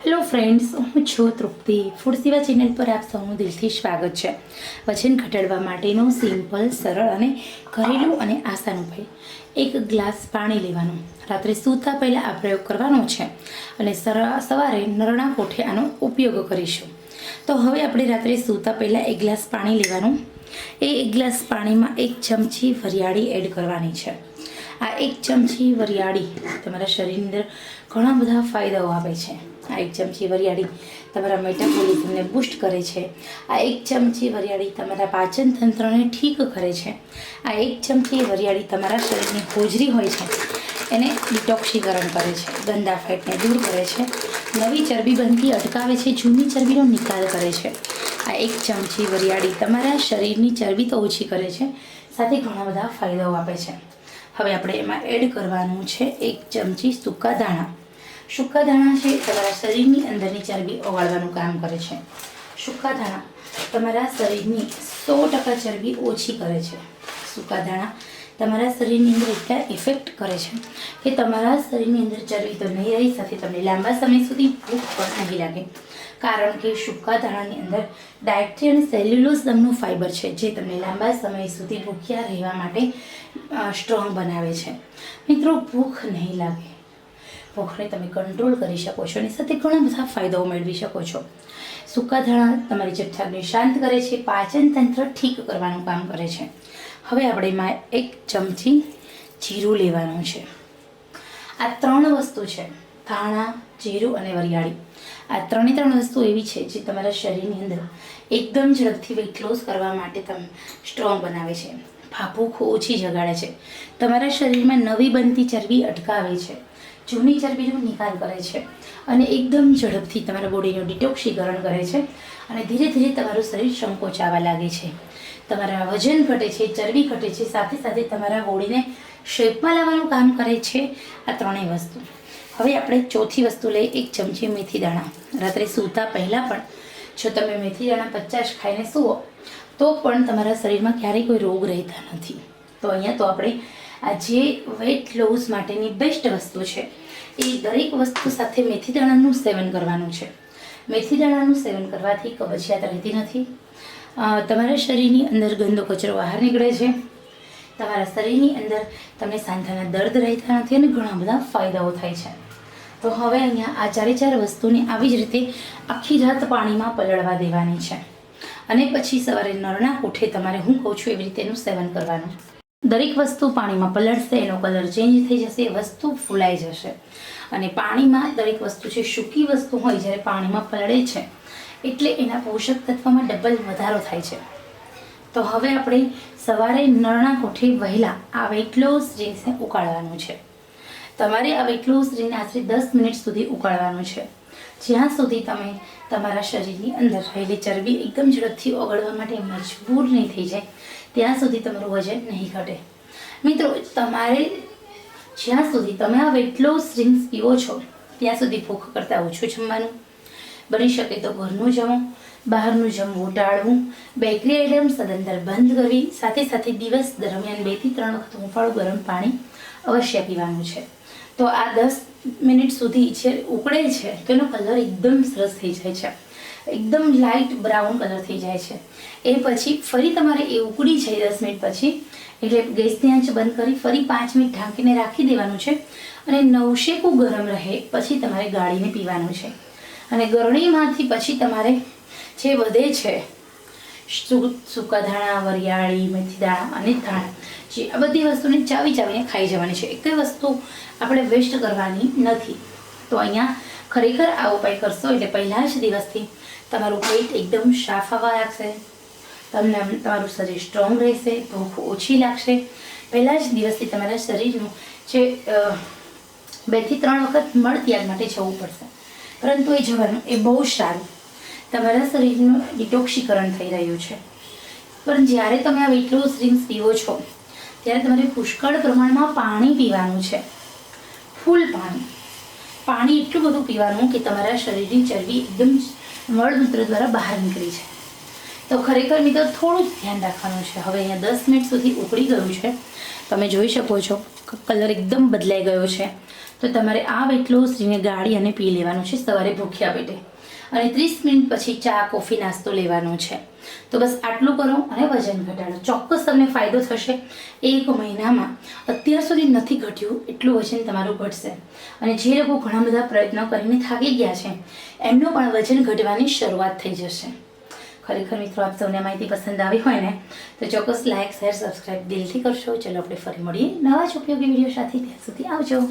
Hello friends, હું છું તૃપ્તિ. Food સેવા ચેનલ પર આપ સૌનું દિલથી સ્વાગત છે. વજન ઘટાડવા માટેનો સિમ્પલ, સરળ અને ઘરેલું અને આસાન ઉપાય. 1 ગ્લાસ પાણી લેવાનું. રાત્રે સૂતા પહેલાં આ પ્રયોગ કરવાનો છે અને સવારે નરણા કોઠે આનો ઉપયોગ કરીશું. તો હવે આપણે રાત્રે સૂતા પહેલાં 1 ગ્લાસ પાણી લેવાનું. એ 1 ગ્લાસ પાણીમાં 1 ચમચી વરિયાળી એડ કરવાની છે. આ 1 ચમચી વરિયાળી તમારા શરીરની અંદર ઘણા બધા ફાયદાઓ આપે છે. આ 1 ચમચી વરિયાળી તમારા મેટાબોલિઝમને બૂસ્ટ કરે છે. આ 1 ચમચી વરિયાળી તમારા પાચન તંત્રને ઠીક કરે છે. આ 1 ચમચી વરિયાળી તમારા શરીરની હોજરી હોય છે એને ડિટોક્સીકરણ કરે છે, ગંદા ફેટને દૂર કરે છે, નવી ચરબી બનતી અટકાવે છે, જૂની ચરબીનો નિકાલ કરે છે. આ 1 ચમચી વરિયાળી તમારા શરીરની ચરબી તો ઓછી કરે છે, સાથે ઘણા બધા ફાયદાઓ આપે છે. હવે આપણે એમાં એડ કરવાનું છે 1 ચમચી સૂકા ધાણા. સૂકા ધાણા છે તમારા શરીરની અંદરની ચરબી ઓગાળવાનું કામ કરે છે. સૂકા ધાણા તમારા શરીરની 100% ચરબી ઓછી કરે છે. સૂકા ધાણા તમારા શરીરની અંદર એટલા ઇફેક્ટ કરે છે કે તમારા શરીરની અંદર ચરબી તો નહીં રહી, સાથે તમને લાંબા સમય સુધી ભૂખ પણ નહીં લાગે. કારણ કે સૂકા ધાણાની અંદર ડાયટ્રી અને સેલ્યુલોઝ નામનું ફાઇબર છે જે તમને લાંબા સમય સુધી ભૂખ્યા રહેવા માટે સ્ટ્રોંગ બનાવે છે. મિત્રો, ભૂખ નહીં લાગે, ભૂખને તમે કંટ્રોલ કરી શકો છો અને સાથે ઘણા બધા ફાયદાઓ મેળવી શકો છો. સૂકા ધાણા તમારી જઠરાગ્નિ શાંત કરે છે, પાચન તંત્ર ઠીક કરવાનું કામ કરે છે. હવે આપણે એમાં 1 ચમચી જીરું લેવાનું છે. આ 3 વસ્તુ છે, ધાણા, જીરું અને વરિયાળી. આ 3 વસ્તુ એવી છે જે તમારા શરીરની અંદર એકદમ ઝડપથી વેઇટ લોસ કરવા માટે તમે સ્ટ્રોંગ બનાવે છે, ભૂખ ઓછી જગાડે છે, તમારા શરીરમાં નવી બનતી ચરબી અટકાવે છે, જૂની ચરબીનો નિકાલ કરે છે અને એકદમ ઝડપથી તમારા બોડીનું ડિટોક્સીકરણ કરે છે અને ધીરે ધીરે તમારું શરીર સંકોચાવા લાગે છે. તમારા વજન ઘટે છે, ચરબી ઘટે છે, સાથે સાથે તમારા બોડીને શેપમાં લાવવાનું કામ કરે છે આ 3 વસ્તુ. હવે આપણે ચોથી વસ્તુ લઈએ 1 ચમચી મેથી દાણા. રાત્રે સૂતા પહેલાં પણ જો તમે મેથી દાણા 50 ખાઈને સૂવો તો પણ તમારા શરીરમાં ક્યારેય કોઈ રોગ રહેતા નથી. તો અહીંયા તો આપણે આ જે વેઇટ લોસ માટેની બેસ્ટ વસ્તુ છે એ દરેક વસ્તુ સાથે મેથી દાણાનું સેવન કરવાનું છે. મેથી દાણાનું સેવન કરવાથી કબજિયાત રહેતી નથી, તમારા શરીરની અંદર ગંદો કચરો બહાર નીકળે છે, તમારા શરીરની અંદર તમને સાંધાના દર્દ રહેતા નથી અને ઘણા બધા ફાયદાઓ થાય છે. તો હવે અહીંયા આ 4 વસ્તુને આવી જ રીતે આખી રાત પાણીમાં પલળવા દેવાની છે અને પછી સવારે નરણા કોઠે તમારે હું કહું છું એવી રીતે એનું સેવન કરવાનું. દરેક વસ્તુ પાણીમાં પલળશે, એનો કલર ચેન્જ થઈ જશે, વસ્તુ ફૂલાઈ જશે અને પાણીમાં દરેક વસ્તુ છે સૂકી વસ્તુ હોય જ્યારે પાણીમાં પલળે છે એટલે એના પોષક તત્વમાં ડબલ વધારો થાય છે. તો હવે આપણે સવારે નરણા કોઠે વહેલા આ વેઇટ લોસ ડ્રિંક્સને ઉકાળવાનું છે. તમારે આ વેઇટ લોસ ડ્રિંકને આશરે 10 મિનિટ સુધી ઉકાળવાનું છે, જ્યાં સુધી તમે તમારા શરીરની અંદર રહેલી ચરબી એકદમ ઝડપથી ઓગળવા માટે મજબૂર નહીં થઈ જાય ત્યાં સુધી તમારું વજન નહીં ઘટે. મિત્રો, તમારે જ્યાં સુધી તમે આ વેઇટ લોસ ડ્રિંક્સ પીવો છો ત્યાં સુધી ભૂખ કરતાં ઓછું જમવાનું, બની શકે તો ઘરનું જમો, બહારનું જમવું ટાળવું, બેકરી આઇટમ સદંતર બંધ કરવી, સાથે સાથે દિવસ દરમિયાન 2 થી 3 વખત હુંફાળું ગરમ પાણી અવશ્ય પીવાનું છે. તો આ 10 મિનિટ સુધી જે ઉકળે છે તો એનો કલર એકદમ સરસ થઈ જાય છે, એકદમ લાઇટ બ્રાઉન કલર થઈ જાય છે. એ પછી ફરી તમારે એ ઉકળી જાય 10 મિનિટ પછી એટલે ગેસની આંચ બંધ કરી ફરી 5 મિનિટ ઢાંકીને રાખી દેવાનું છે અને નવશેકું ગરમ રહે પછી તમારે ગાળીને પીવાનું છે. અને ગરણીમાંથી પછી તમારે જે વધે છે સૂકા ધાણા, વરિયાળી, મેથી દાણા અને ધાણા, જે આ બધી વસ્તુને ચાવીને ખાઈ જવાની છે. એક વસ્તુ આપણે વેસ્ટ કરવાની નથી. તો અહીંયા ખરેખર આ ઉપાય કરશો એટલે પહેલા જ દિવસથી તમારું પેટ એકદમ સાફ આવવા લાગશે, તમને તમારું શરીર સ્ટ્રોંગ રહેશે, ભૂખ ઓછી લાગશે. પહેલા જ દિવસથી તમારા શરીરનું જે 2 થી 3 વખત મળ ત્યાગ માટે જવું પડશે, પરંતુ એ જવાનું એ બહુ સારું, તમારા શરીરનું ડિટોક્સીકરણ થઈ રહ્યું છે. પણ જ્યારે તમે આ વેઇટ લોસ ડ્રિંક્સ પીવો છો ત્યારે તમારે પુષ્કળ પ્રમાણમાં પાણી પીવાનું છે, ફૂલ પાણી એટલું બધું પીવાનું કે તમારા શરીરની ચરબી એકદમ મળમૂત્ર દ્વારા બહાર નીકળી છે. તો ખરેખર મિત્રો થોડું જ ધ્યાન રાખવાનું છે. હવે અહીંયા 10 મિનિટ સુધી ઉકળી ગયું છે, તમે જોઈ શકો છો કલર એકદમ બદલાઈ ગયો છે. તો તમારે આ વેટ લોસને ગાળી અને પી લેવાનું છે સવારે ભૂખ્યા પેટે, અને 30 મિનિટ પછી ચા કોફી નાસ્તો લેવાનો છે. તો બસ આટલું કરો અને વજન ઘટાડો. ચોક્કસ તમને ફાયદો થશે. 1 મહિનામાં અત્યાર સુધી નથી ઘટ્યું એટલું વજન તમારું ઘટશે. અને જે લોકો ઘણા બધા પ્રયત્નો કરીને થાકી ગયા છે એમનું પણ વજન ઘટવાની શરૂઆત થઈ જશે. ખરેખર મિત્રો, આપ સૌને માહિતી પસંદ આવી હોય ને તો ચોક્કસ લાઇક, શેર, સબસ્ક્રાઇબ દિલથી કરશો. ચલો આપણે ફરી મળીએ નવા જ ઉપયોગી વિડીયો સાથે. ત્યાં સુધી આવજો.